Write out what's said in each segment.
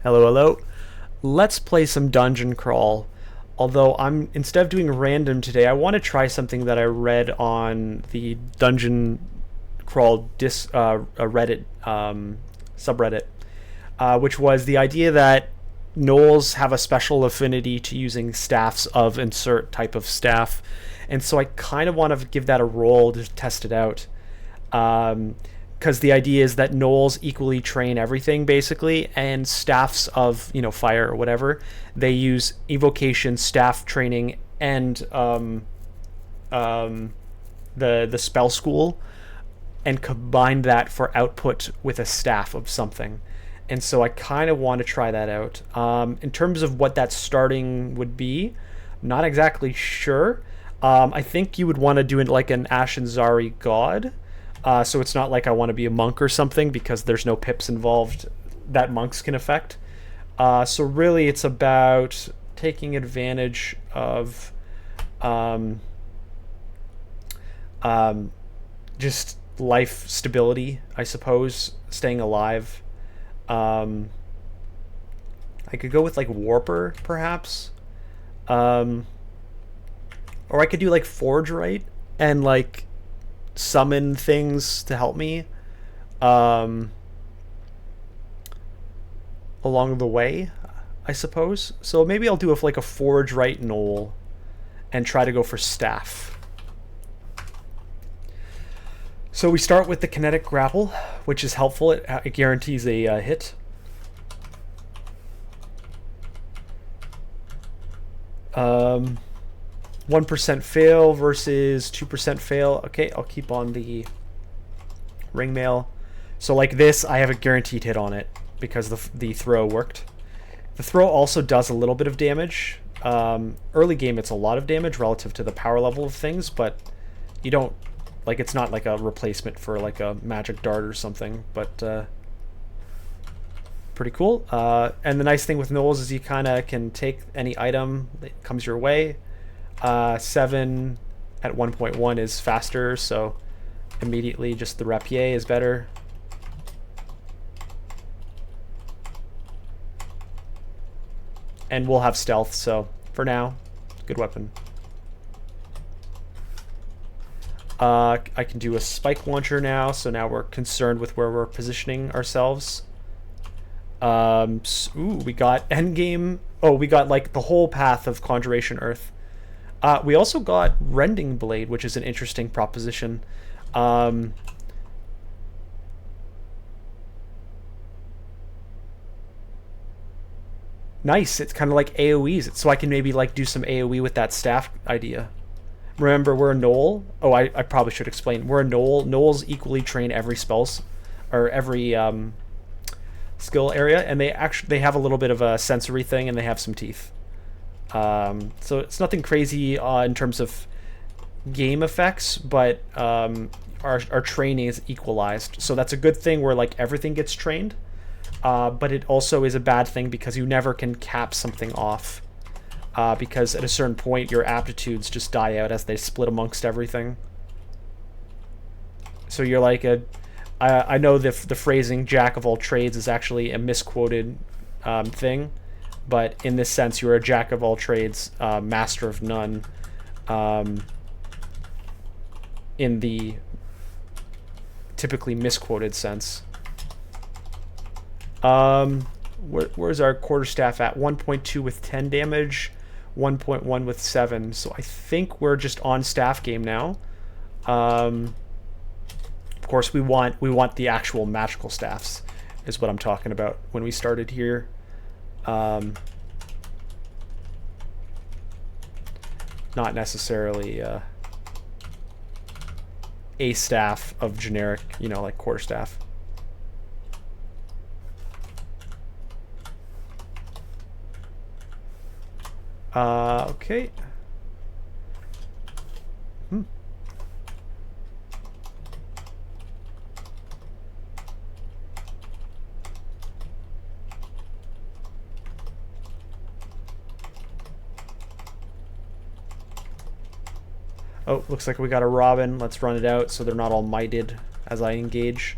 Hello, hello. Let's play some dungeon crawl. Although instead of doing random today, I want to try something that I read on the dungeon crawl Reddit subreddit, which was the idea that gnolls have a special affinity to using staffs of insert type of staff, and so I kind of want to give that a roll to test it out. Because the idea is that gnolls equally train everything basically, and staffs of fire or whatever, they use evocation, staff training, and the spell school, and combine that for output with a staff of something. And so I kind of want to try that out. In terms of what that starting would be, not exactly sure. I think you would want to do it like an Ashenzari god. So it's not like I want to be a monk or something, because there's no pips involved that monks can affect. So really it's about taking advantage of just life stability, I suppose, staying alive. I could go with like Warper, perhaps. Or I could do like Forgewright and like summon things to help me along the way, I suppose. So maybe I'll do like a Forgewright Gnoll and try to go for staff. So we start with the kinetic grapple, which is helpful. It guarantees a hit. Um, 1% fail versus 2% fail. Okay, I'll keep on the ringmail. So like this, I have a guaranteed hit on it because the throw worked. The throw also does a little bit of damage. Early game, it's a lot of damage relative to the power level of things, but you don't, like, it's not like a replacement for like a magic dart or something, but pretty cool. And the nice thing with gnolls is you kind of can take any item that comes your way. 7 at 1.1 is faster, so immediately just the rapier is better. And we'll have stealth, so for now, good weapon. I can do a spike launcher now, so now we're concerned with where we're positioning ourselves. We got endgame. Oh, we got like the whole path of Conjuration Earth. We also got Rending Blade, which is an interesting proposition. Nice. It's kind of like AoEs, so I can maybe like do some AoE with that staff idea. Remember, we're a gnoll. Oh, I probably should explain. We're a gnoll. Gnolls equally train every spells, or every skill area, and they have a little bit of a sensory thing, and they have some teeth. So it's nothing crazy in terms of game effects, but our training is equalized. So that's a good thing where like everything gets trained, but it also is a bad thing because you never can cap something off. Because at a certain point your aptitudes just die out as they split amongst everything. So you're like I know the phrasing jack of all trades is actually a misquoted thing, but in this sense you're a jack of all trades, master of none, in the typically misquoted sense. Where's our quarterstaff at? 1.2 with 10 damage, 1.1 with 7. So I think we're just on staff game now. Of course, we want the actual magical staffs, is what I'm talking about when we started here. Not necessarily a staff of generic, like quarterstaff. Okay. Oh, looks like we got a Robin. Let's run it out so they're not all mited as I engage.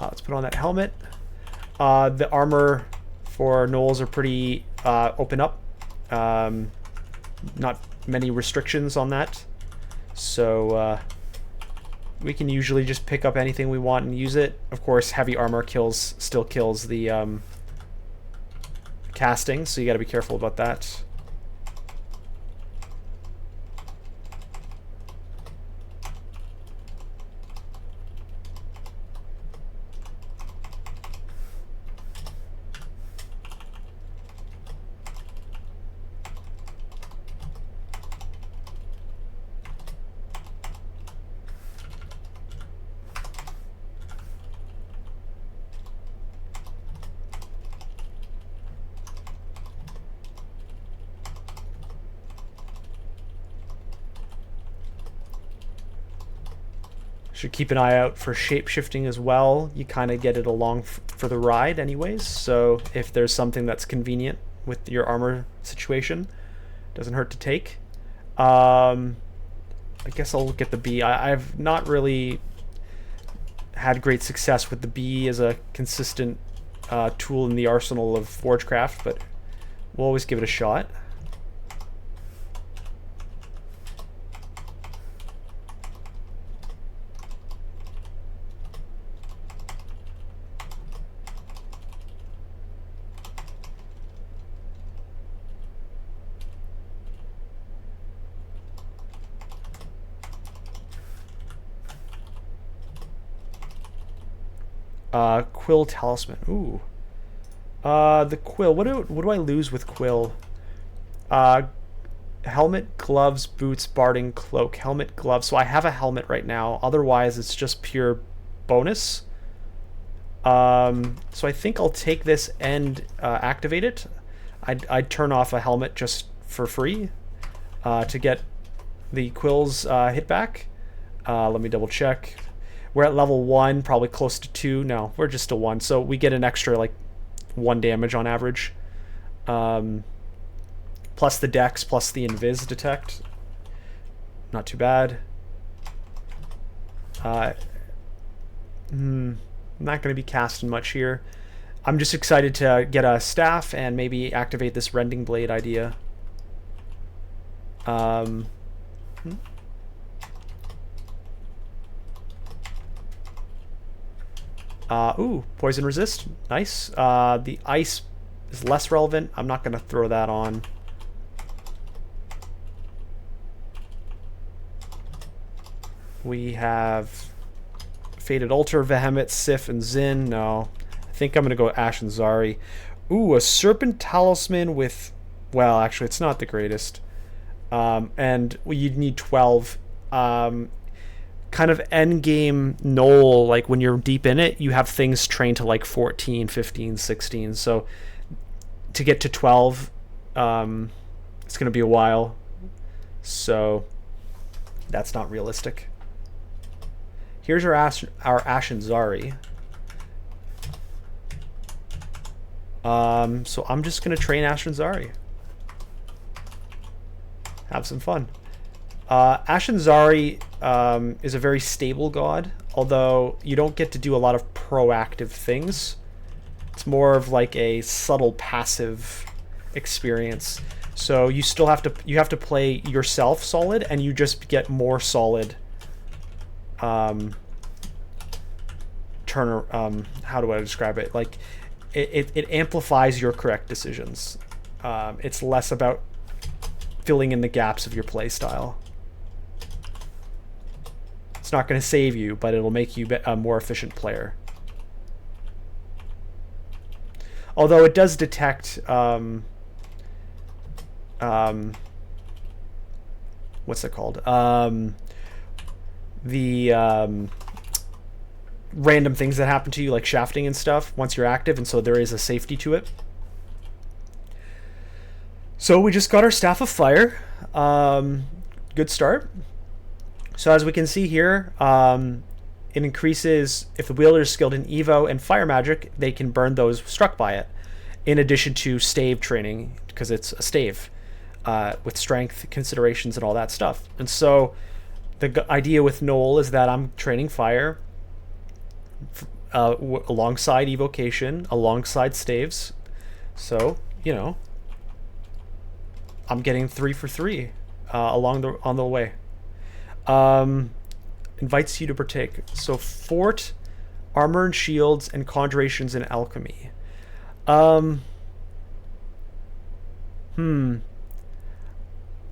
Let's put on that helmet. The armor for gnolls are pretty open up. Not many restrictions on that. So we can usually just pick up anything we want and use it. Of course, heavy armor still kills the casting, so you got to be careful about that. Should keep an eye out for shape-shifting as well. You kind of get it along for the ride anyways, so if there's something that's convenient with your armor situation, doesn't hurt to take. I guess I'll look at the bee. I've not really had great success with the bee as a consistent tool in the arsenal of Forgecraft, but we'll always give it a shot. Quill talisman. Ooh. The quill. What do I lose with quill? Helmet, gloves, boots, barding, cloak. Helmet, gloves. So I have a helmet right now. Otherwise, it's just pure bonus. So I think I'll take this and activate it. I'd turn off a helmet just for free to get the quill's hit back. Let me double check. We're at level 1, probably close to 2. No, we're just a 1. So we get an extra, like, 1 damage on average. Plus the dex, plus the invis detect. Not too bad. I'm not going to be casting much here. I'm just excited to get a staff and maybe activate this rending blade idea. Ooh, poison resist. Nice. The ice is less relevant. I'm not going to throw that on. We have Faded Altar, Vehement, Sif, and Zin. No. I think I'm going to go Ashenzari. Ooh, a Serpent Talisman with... Well, actually, it's not the greatest. And you'd need 12. Kind of endgame Gnoll, like when you're deep in it, you have things trained to like 14, 15, 16. So to get to 12, it's going to be a while. So that's not realistic. Here's our Ashenzari. So I'm just going to train Ashenzari. Have some fun. Ashenzari is a very stable god, although you don't get to do a lot of proactive things. It's more of like a subtle passive experience. So you still have to play yourself solid, and you just get more solid how do I describe it? Like it amplifies your correct decisions. It's less about filling in the gaps of your play style. It's not going to save you, but it'll make you a more efficient player. Although it does detect what's it called? The random things that happen to you, like shafting and stuff, once you're active, and so there is a safety to it. So we just got our Staff of Fire. Good start. So as we can see here, it increases, if the wielder is skilled in Evo and Fire Magic, they can burn those struck by it, in addition to stave training, because it's a stave, with strength considerations and all that stuff. And so the idea with Gnoll is that I'm training Fire, alongside evocation, alongside staves. So, you know, I'm getting 3 for 3 on the way. Invites you to partake. So fort, armor and shields, and conjurations and alchemy.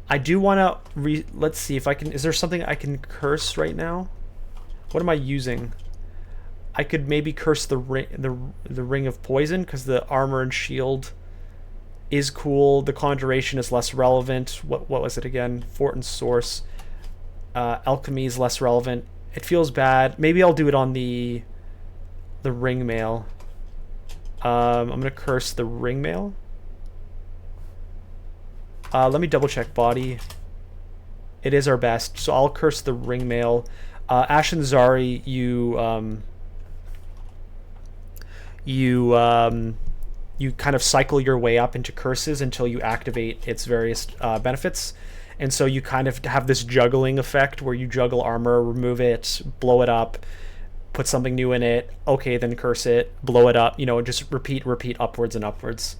I do want to let's see if I can. Is there something I can curse right now? What am I using? I could maybe curse the ring of poison, because the armor and shield is cool. The conjuration is less relevant. What was it again? Fort and source. Alchemy is less relevant. It feels bad. Maybe I'll do it on the ring mail. I'm gonna curse the ring mail. Let me double check body. It is our best, so I'll curse the ring mail. Ashenzari, you kind of cycle your way up into curses until you activate its various benefits. And so you kind of have this juggling effect where you juggle armor, remove it, blow it up, put something new in it, okay, then curse it, blow it up, just repeat upwards and upwards.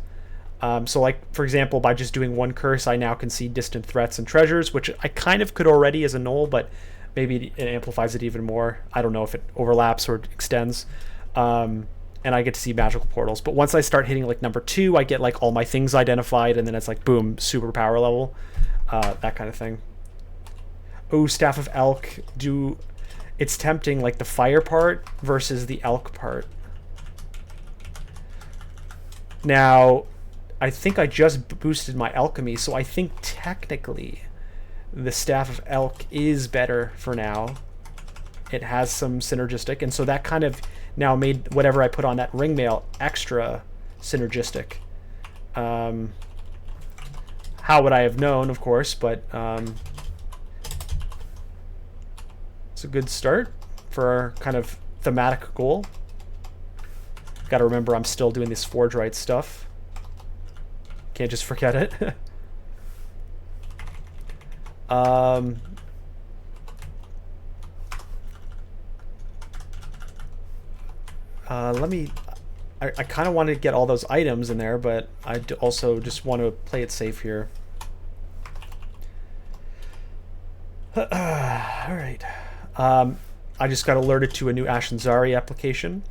So like, for example, by just doing one curse, I now can see distant threats and treasures, which I kind of could already as a Gnoll, but maybe it amplifies it even more. I don't know if it overlaps or extends. And I get to see magical portals. But once I start hitting like number 2, I get like all my things identified, and then it's like, boom, super power level. That kind of thing. Oh, Staff of Elk. It's tempting, like the fire part versus the elk part. Now, I think I just boosted my alchemy, so I think technically the Staff of Elk is better for now. It has some synergistic, and so that kind of now made whatever I put on that ring mail extra synergistic. How would I have known, of course, but it's a good start for our kind of thematic goal. Got to remember I'm still doing this Forgewright stuff. Can't just forget it. I kind of want to get all those items in there, but I also just want to play it safe here. Alright. I just got alerted to a new Ashenzari application.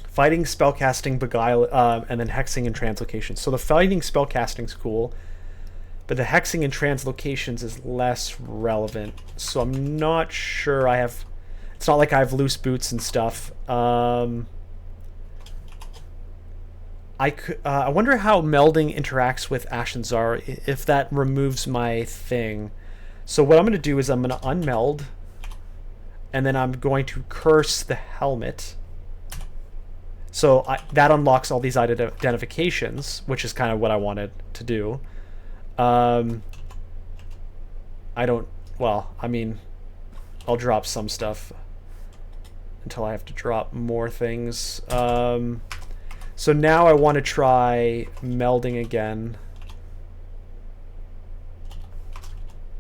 Fighting, spellcasting, beguile, and then hexing and translocations. So the fighting spellcasting's cool, but the hexing and translocations is less relevant. So I'm not sure I have... It's not like I have loose boots and stuff. I wonder how melding interacts with Ashenzari, if that removes my thing. So what I'm going to do is I'm going to unmeld, and then I'm going to curse the helmet. So that unlocks all these identifications, which is kind of what I wanted to do. Well, I mean, I'll drop some stuff until I have to drop more things. So now I want to try melding again.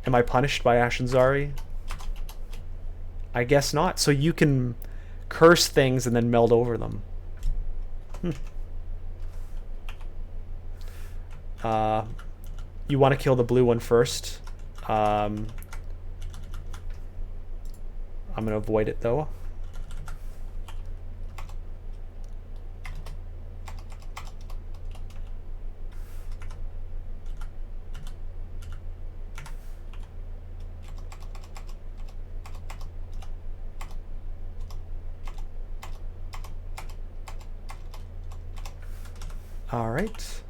Am I punished by Ashenzari? I guess not. So you can curse things and then meld over them. You want to kill the blue one first. I'm going to avoid it though. All right.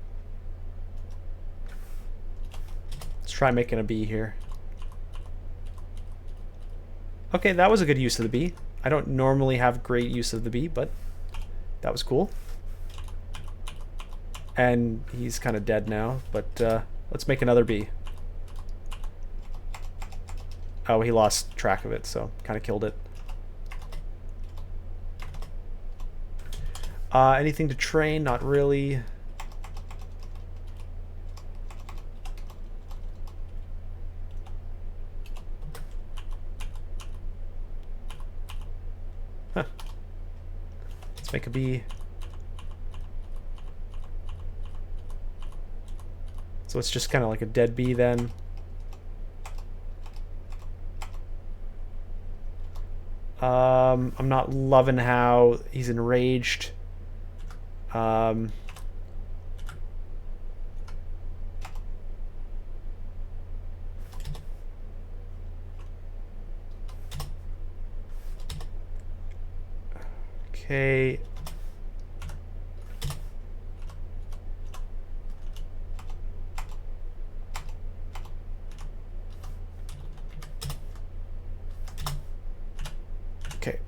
Let's try making a bee here. Okay, that was a good use of the bee. I don't normally have great use of the bee, but that was cool. And he's kind of dead now, but let's make another bee. Oh, he lost track of it, so kind of killed it. Anything to train? Not really. make a bee. So it's just kind of like a dead bee then. I'm not loving how he's enraged. Okay. Okay.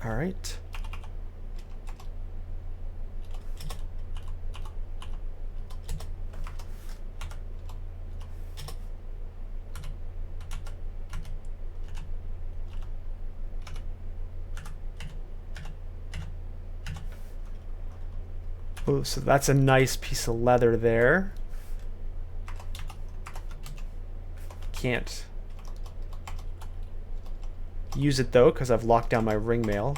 All right. Oh, so that's a nice piece of leather there. Can't use it though because I've locked down my ring mail.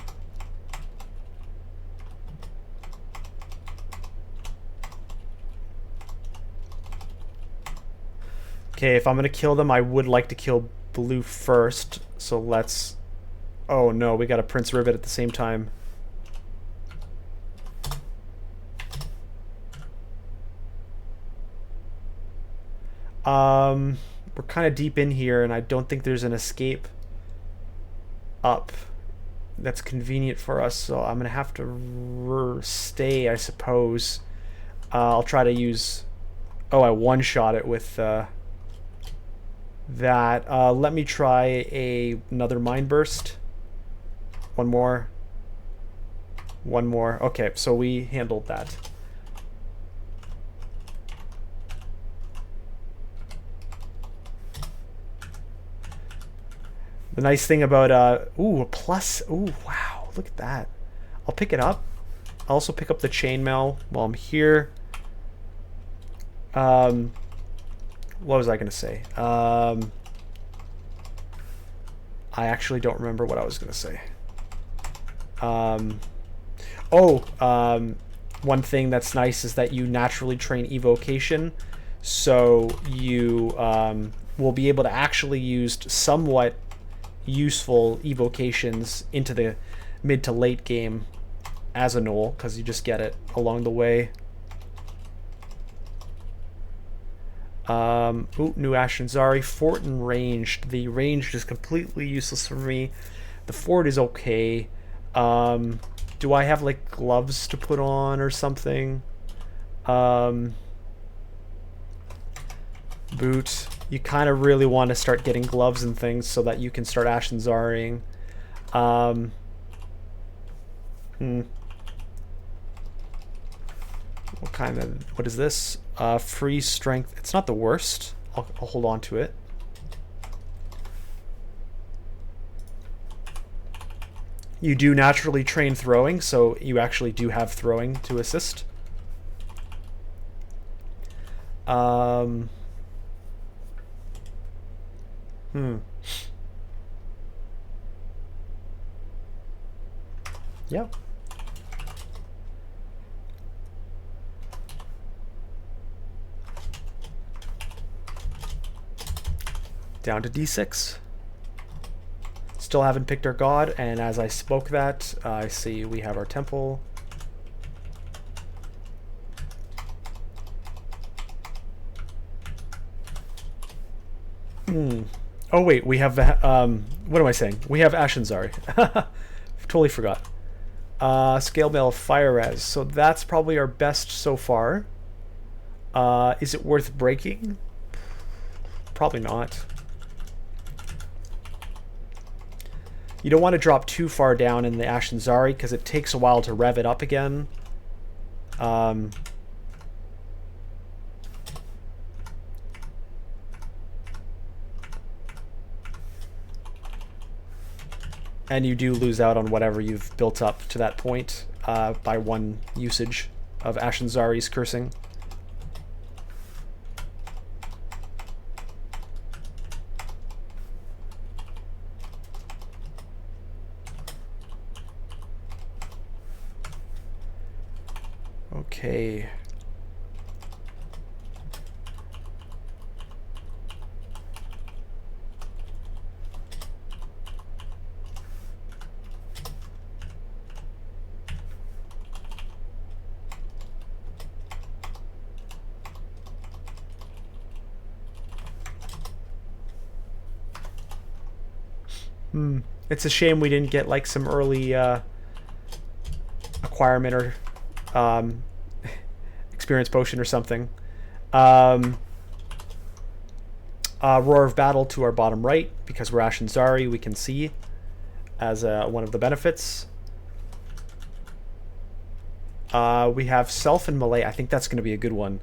Okay, if I'm gonna kill them, I would like to kill blue first. So let's... Oh no, we got a Prince Ribbit at the same time. We're kind of deep in here, and I don't think there's an escape up that's convenient for us, so I'm gonna have to stay, I suppose. I'll try to use... Oh, I one-shot it with that. Let me try another Mind Burst. One more. One more. Okay, so we handled that. The nice thing about, ooh, a plus, ooh, wow, look at that. I'll pick it up. I'll also pick up the chainmail while I'm here. What was I going to say? I actually don't remember what I was going to say. One thing that's nice is that you naturally train evocation, so you will be able to actually use somewhat useful evocations into the mid to late game as a gnoll, because you just get it along the way. Ooh, new Ashenzari. Fort and ranged. The ranged is completely useless for me. The fort is okay. Do I have like gloves to put on or something? Boot. You kind of really want to start getting gloves and things so that you can start Ashenzariing. What is this? Free strength. It's not the worst. I'll hold on to it. You do naturally train throwing, so you actually do have throwing to assist. Yeah. Down to D6. Still haven't picked our god, and as I spoke that, I see we have our temple. Oh wait, we have what am I saying? We have Ashenzari. Totally forgot. Scale mail fire res. So that's probably our best so far. Is it worth breaking? Probably not. You don't want to drop too far down in the Ashenzari because it takes a while to rev it up again. And you do lose out on whatever you've built up to that point by one usage of Ashenzari's cursing. Okay. It's a shame we didn't get like some early acquirement or experience potion or something. Roar of Battle to our bottom right, because we're Ashenzari, we can see as one of the benefits. We have Self and Melee. I think that's going to be a good one.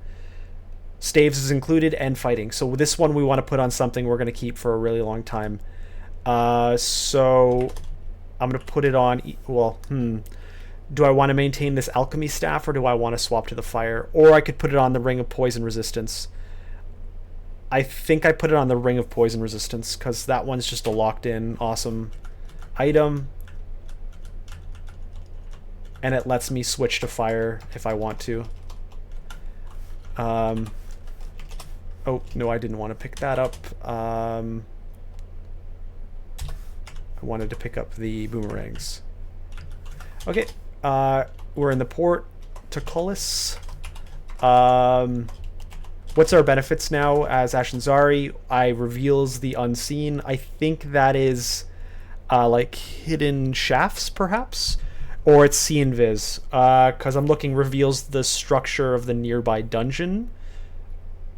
Staves is included and fighting. So this one we want to put on something we're going to keep for a really long time. So I'm going to put it on... Well, do I want to maintain this alchemy staff, or do I want to swap to the fire? Or I could put it on the Ring of Poison Resistance. I think I put it on the Ring of Poison Resistance, because that one's just a locked-in, awesome item. And it lets me switch to fire if I want to. Oh, no, I didn't want to pick that up. I wanted to pick up the boomerangs. Okay, we're in the port to Cullis. What's our benefits now as Ashenzari? I reveals the unseen. I think that is like hidden shafts, perhaps? Or it's see invis, because I'm looking reveals the structure of the nearby dungeon.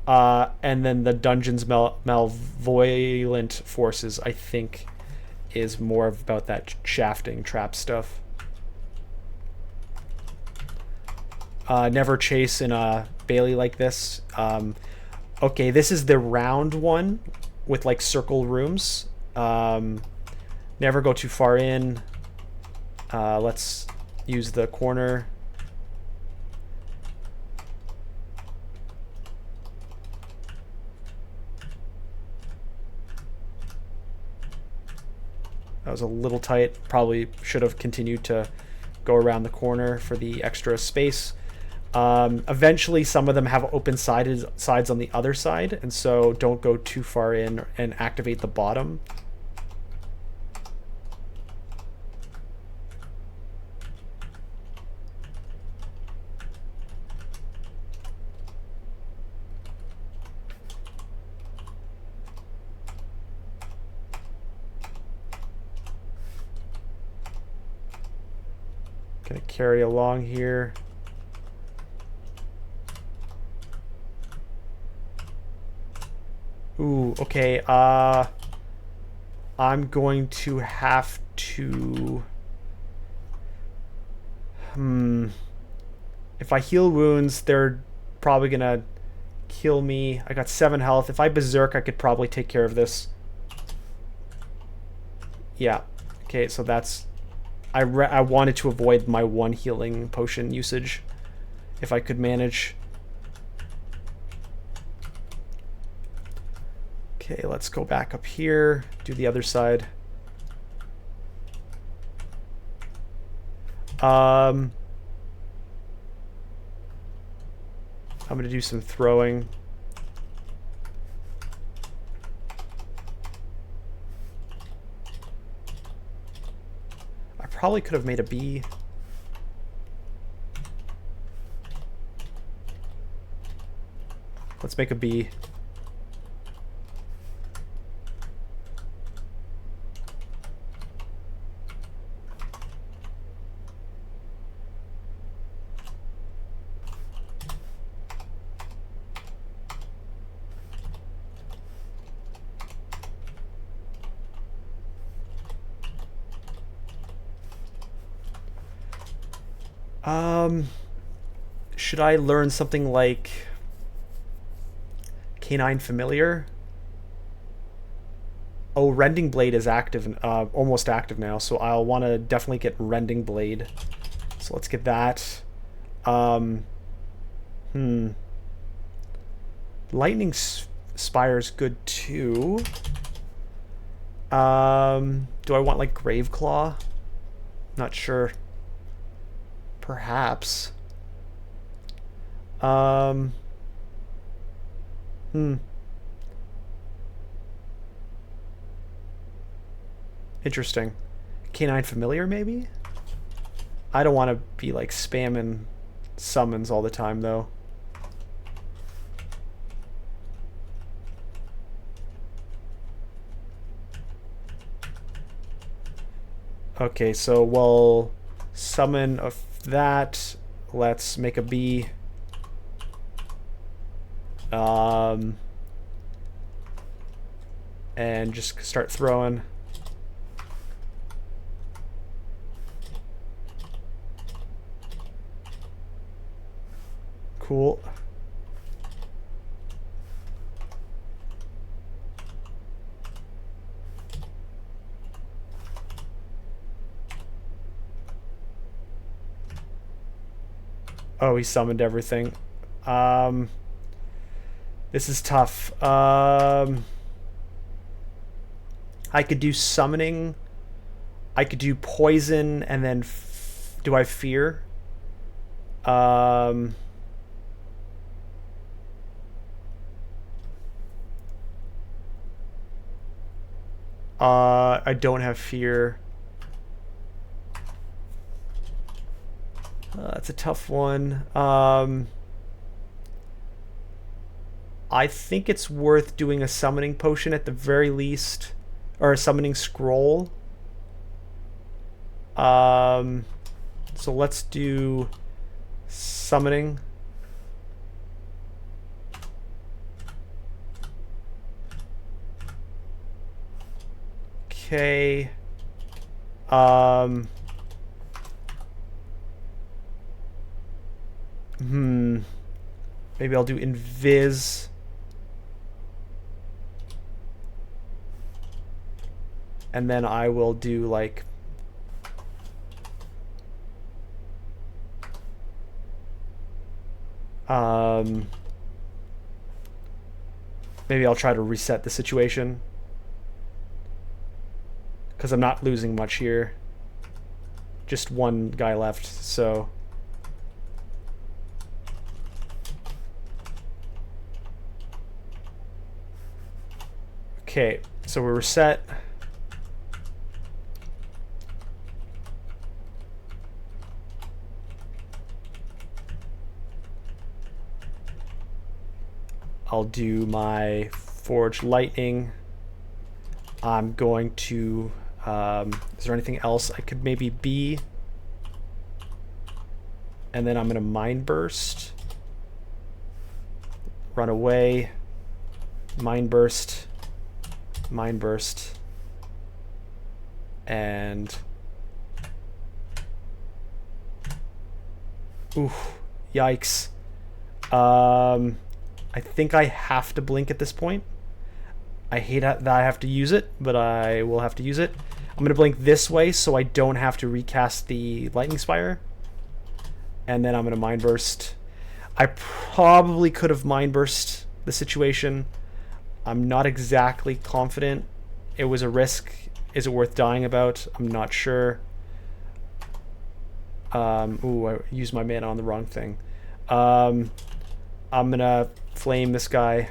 And then the dungeon's malevolent forces, I think, is more about that shafting trap stuff. Never chase in a Bailey like this. Okay, this is the round one with like circle rooms. Never go too far in. Let's use the corner. That was a little tight. Probably should have continued to go around the corner for the extra space. Eventually, some of them have open sides on the other side, and so don't go too far in and activate the bottom. Gonna carry along here. Ooh, okay. I'm going to have to... If I heal wounds, they're probably gonna kill me. I got 7 health. If I berserk, I could probably take care of this. Yeah. Okay, so that's... I wanted to avoid my 1 healing potion usage, if I could manage. Okay, let's go back up here, do the other side. I'm going to do some throwing. I probably could have made a bee. Let's make a bee. Should I learn something like Canine Familiar? Oh, Rending Blade is active, almost active now, so I'll want to definitely get Rending Blade. So let's get that. Lightning Spire's good too. Do I want like Graveclaw? Not sure. Perhaps. Interesting. Canine Familiar, maybe? I don't want to be like spamming summons all the time, though. Okay, so we'll summon of that. Let's make a bee. And just start throwing. Cool. Oh, he summoned everything. This is tough. I could do summoning. I could do poison, and then do I fear? I don't have fear. That's a tough one. I think it's worth doing a summoning potion at the very least, or a summoning scroll. So let's do summoning. Okay. Maybe I'll do invis. And then I will do like maybe I'll try to reset the situation, because I'm not losing much here. Just one guy left, so okay, so we're reset. I'll do my Forge Lightning. I'm going to is there anything else I could maybe be? And then I'm going to Mind Burst. Run away. Mind Burst. Mind Burst. And ooh, yikes. I think I have to blink at this point. I hate that I have to use it, but I will have to use it. I'm going to blink this way so I don't have to recast the Lightning Spire. And then I'm going to Mind Burst. I probably could have Mind Burst the situation. I'm not exactly confident. It was a risk. Is it worth dying about? I'm not sure. Ooh, I used my mana on the wrong thing. I'm going to flame this guy.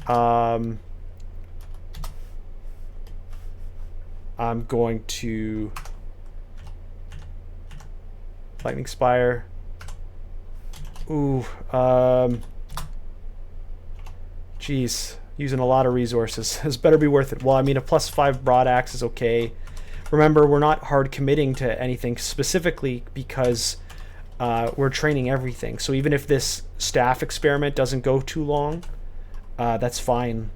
I'm going to Lightning Spire. Ooh, jeez, using a lot of resources. This better be worth it. Well, I mean, a +5 broad axe is okay. Remember, we're not hard committing to anything specifically because we're training everything. So even if this staff experiment doesn't go too long, that's fine.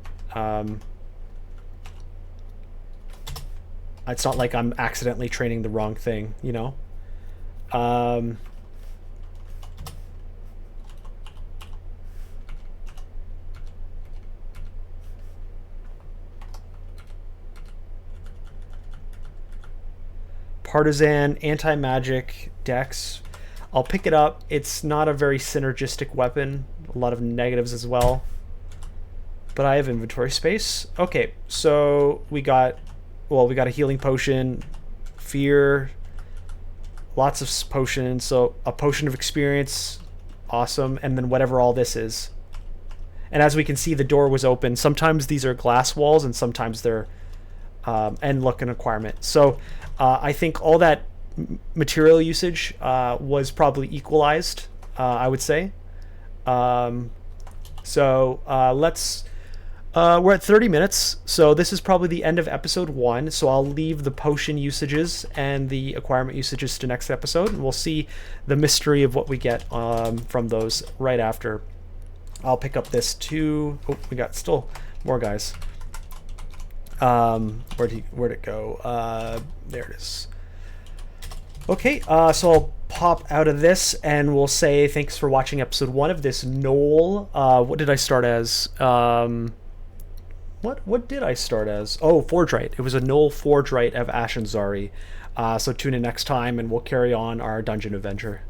It's not like I'm accidentally training the wrong thing, you know? Partisan, anti-magic, dex. I'll pick it up. It's not a very synergistic weapon. A lot of negatives as well. But I have inventory space. Okay, so we got a healing potion, fear, lots of potions. So a potion of experience, awesome, and then whatever all this is. And as we can see, the door was open. Sometimes these are glass walls, and sometimes they're and look, an acquirement. So I think all that material usage was probably equalized, I would say. So let's we're at 30 minutes, so this is probably the end of episode 1. So I'll leave the potion usages and the acquirement usages to next episode, and we'll see the mystery of what we get from those right after. I'll pick up this too. Oh, we got still more guys. Where'd it go? There it is. Okay, so I'll pop out of this, and we'll say thanks for watching episode 1 of this Gnoll. What did I start as? What did I start as? Oh, Forgewright. It was a Gnoll Forgewright of Ashenzari. So tune in next time, and we'll carry on our dungeon adventure.